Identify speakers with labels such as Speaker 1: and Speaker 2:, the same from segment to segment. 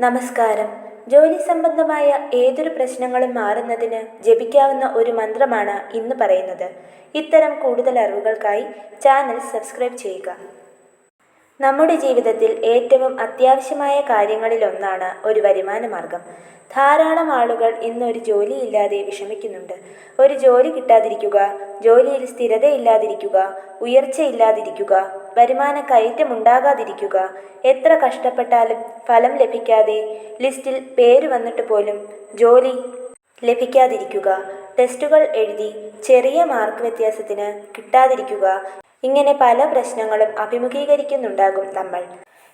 Speaker 1: നമസ്കാരം. ജോലി സംബന്ധമായ ഏതൊരു പ്രശ്നങ്ങളും മാറുന്നതിന് ജപിക്കാവുന്ന ഒരു മന്ത്രമാണ് ഇന്ന് പറയുന്നത്. ഇത്തരം കൂടുതൽ അറിവുകൾക്കായി ചാനൽ സബ്സ്ക്രൈബ് ചെയ്യുക. നമ്മുടെ ജീവിതത്തിൽ ഏറ്റവും അത്യാവശ്യമായ കാര്യങ്ങളിലൊന്നാണ് ഒരു വരുമാന മാർഗം. ധാരാളം ആളുകൾ ഇന്നൊരു ജോലിയില്ലാതെ വിഷമിക്കുന്നുണ്ട്. ഒരു ജോലി കിട്ടാതിരിക്കുക, ജോലിയിൽ സ്ഥിരതയില്ലാതിരിക്കുക, ഉയർച്ചയില്ലാതിരിക്കുക, വരുമാന കയറ്റമുണ്ടാകാതിരിക്കുക, എത്ര കഷ്ടപ്പെട്ടാലും ഫലം ലഭിക്കാതെ ലിസ്റ്റിൽ പേര് വന്നിട്ട് പോലും ജോലി ലഭിക്കാതിരിക്കുക, ടെസ്റ്റുകൾ എഴുതി ചെറിയ മാർക്ക് വ്യത്യാസത്തിന് കിട്ടാതിരിക്കുക, ഇങ്ങനെ പല പ്രശ്നങ്ങളും അഭിമുഖീകരിക്കുന്നുണ്ടാകും നമ്മൾ.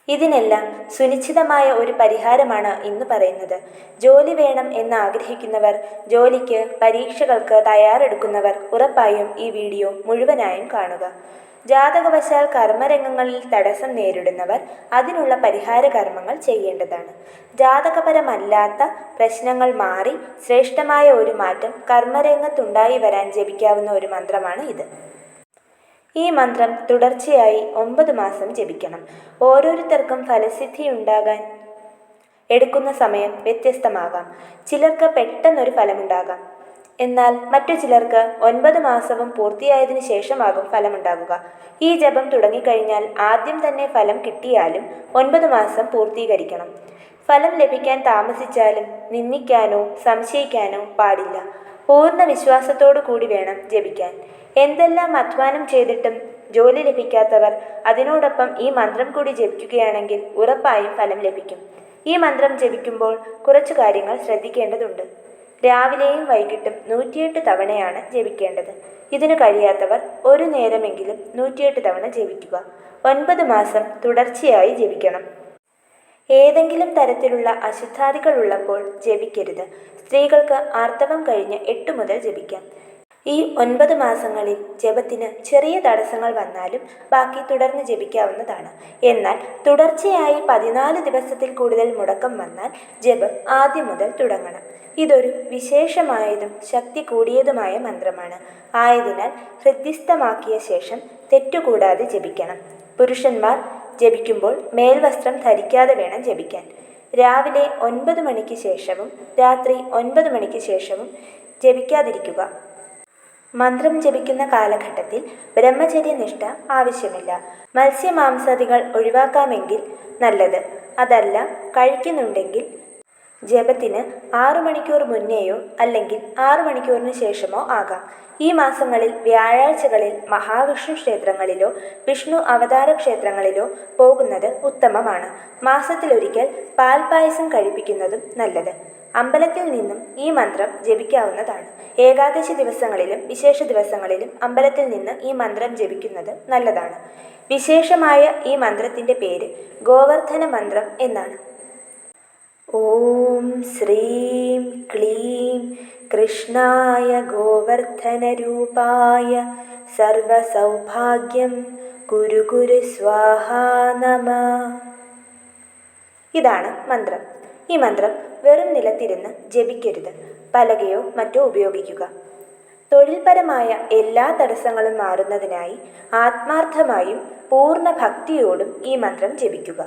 Speaker 1: ഇതിനെല്ലാം സുനിശ്ചിതമായ ഒരു പരിഹാരമാണ് ഇന്ന് പറയുന്നത്. ജോലി വേണം എന്ന് ആഗ്രഹിക്കുന്നവർ, ജോലിക്ക് പരീക്ഷകൾക്ക് തയ്യാറെടുക്കുന്നവർ ഉറപ്പായും ഈ വീഡിയോ മുഴുവനായും കാണുക. ജാതകവശാൽ കർമ്മരംഗങ്ങളിൽ തടസ്സം നേരിടുന്നവർ അതിനുള്ള പരിഹാര കർമ്മങ്ങൾ ചെയ്യേണ്ടതാണ്. ജാതകപരമല്ലാത്ത പ്രശ്നങ്ങൾ മാറി ശ്രേഷ്ഠമായ ഒരു മാറ്റം കർമ്മരംഗത്തുണ്ടായി വരാൻ ജപിക്കാവുന്ന ഒരു മന്ത്രമാണ് ഇത്. ഈ മന്ത്രം തുടർച്ചയായി 9 മാസം ജപിക്കണം. ഓരോരുത്തർക്കും ഫലസിദ്ധി ഉണ്ടാകാൻ എടുക്കുന്ന സമയം വ്യത്യസ്തമാകാം. ചിലർക്ക് പെട്ടെന്നൊരു ഫലമുണ്ടാകാം, എന്നാൽ മറ്റു ചിലർക്ക് 9 മാസവും പൂർത്തിയായതിനു ശേഷമാകും ഫലമുണ്ടാകുക. ഈ ജപം തുടങ്ങിക്കഴിഞ്ഞാൽ ആദ്യം തന്നെ ഫലം കിട്ടിയാലും 9 മാസം പൂർത്തീകരിക്കണം. ഫലം ലഭിക്കാൻ താമസിച്ചാലും നിന്ദിക്കാനോ സംശയിക്കാനോ പാടില്ല. പൂർണ്ണ വിശ്വാസത്തോടു കൂടി വേണം ജപിക്കാൻ. എന്തെല്ലാം അധ്വാനം ചെയ്തിട്ടും ജോലി ലഭിക്കാത്തവർ അതിനോടൊപ്പം ഈ മന്ത്രം കൂടി ജപിക്കുകയാണെങ്കിൽ ഉറപ്പായും ഫലം ലഭിക്കും. ഈ മന്ത്രം ജപിക്കുമ്പോൾ കുറച്ചു കാര്യങ്ങൾ ശ്രദ്ധിക്കേണ്ടതുണ്ട്. രാവിലെയും വൈകിട്ടും 108 തവണയാണ് ജപിക്കേണ്ടത്. ഇതിനു കഴിയാത്തവർ ഒരു നേരമെങ്കിലും 108 തവണ ജപിക്കുക. 9 മാസം തുടർച്ചയായി ജപിക്കണം. ഏതെങ്കിലും തരത്തിലുള്ള അശുദ്ധാദികൾ ഉള്ളപ്പോൾ ജപിക്കരുത്. സ്ത്രീകൾക്ക് ആർത്തവം കഴിഞ്ഞ് 8 മുതൽ ജപിക്കാം. ഈ 9 മാസങ്ങളിൽ ജപത്തിന് ചെറിയ തടസ്സങ്ങൾ വന്നാലും ബാക്കി തുടർന്ന് ജപിക്കാവുന്നതാണ്. എന്നാൽ തുടർച്ചയായി 14 ദിവസത്തിൽ കൂടുതൽ മുടക്കം വന്നാൽ ജപം ആദ്യം മുതൽ തുടങ്ങണം. ഇതൊരു വിശേഷമായതും ശക്തി കൂടിയതുമായ മന്ത്രമാണ്. ആയതിനാൽ ഹൃദ്യസ്ഥമാക്കിയ ശേഷം തെറ്റുകൂടാതെ ജപിക്കണം. പുരുഷന്മാർ ജപിക്കുമ്പോൾ മേൽവസ്ത്രം ധരിക്കാതെ വേണം ജപിക്കാൻ. രാവിലെ 9 മണിക്ക് ശേഷവും രാത്രി 9 മണിക്ക് ശേഷവും ജപിക്കാതിരിക്കുക. മന്ത്രം ജപിക്കുന്ന കാലഘട്ടത്തിൽ ബ്രഹ്മചര്യനിഷ്ഠ ആവശ്യമില്ല. മത്സ്യമാംസാദികൾ ഒഴിവാക്കാമെങ്കിൽ നല്ലത്. അതല്ല കഴിക്കുന്നുണ്ടെങ്കിൽ ജപത്തിന് 6 മണിക്കൂർ മുന്നേയോ അല്ലെങ്കിൽ 6 മണിക്കൂറിന് ശേഷമോ ആകാം. ഈ മാസങ്ങളിൽ വ്യാഴാഴ്ചകളിൽ മഹാവിഷ്ണു ക്ഷേത്രങ്ങളിലോ വിഷ്ണു അവതാര ക്ഷേത്രങ്ങളിലോ പോകുന്നത് ഉത്തമമാണ്. മാസത്തിലൊരിക്കൽ പാൽപായസം കഴിപ്പിക്കുന്നതും നല്ലത്. അമ്പലത്തിൽ നിന്നും ഈ മന്ത്രം ജപിക്കാവുന്നതാണ്. ഏകാദശി ദിവസങ്ങളിലും വിശേഷ ദിവസങ്ങളിലും അമ്പലത്തിൽ നിന്ന് ഈ മന്ത്രം ജപിക്കുന്നത് നല്ലതാണ്. വിശേഷമായ ഈ മന്ത്രത്തിൻ്റെ പേര് ഗോവർദ്ധന മന്ത്രം എന്നാണ്. ഓം ശ്രീം ക്ലീം കൃഷ്ണായ ഗോവർദ്ധനരൂപായ സർവസൗഭാഗ്യം കുരു കുരു സ്വാഹാ നമഃ. ഇതാണ് മന്ത്രം. ഈ മന്ത്രം വെറും നിലത്തിരുന്ന് ജപിക്കരുത്. പലകയോ മറ്റോ ഉപയോഗിക്കുക. തൊഴിൽപരമായ എല്ലാ തടസ്സങ്ങളും മാറുന്നതിനായി ആത്മാർത്ഥമായും പൂർണ്ണ ഭക്തിയോടും ഈ മന്ത്രം ജപിക്കുക.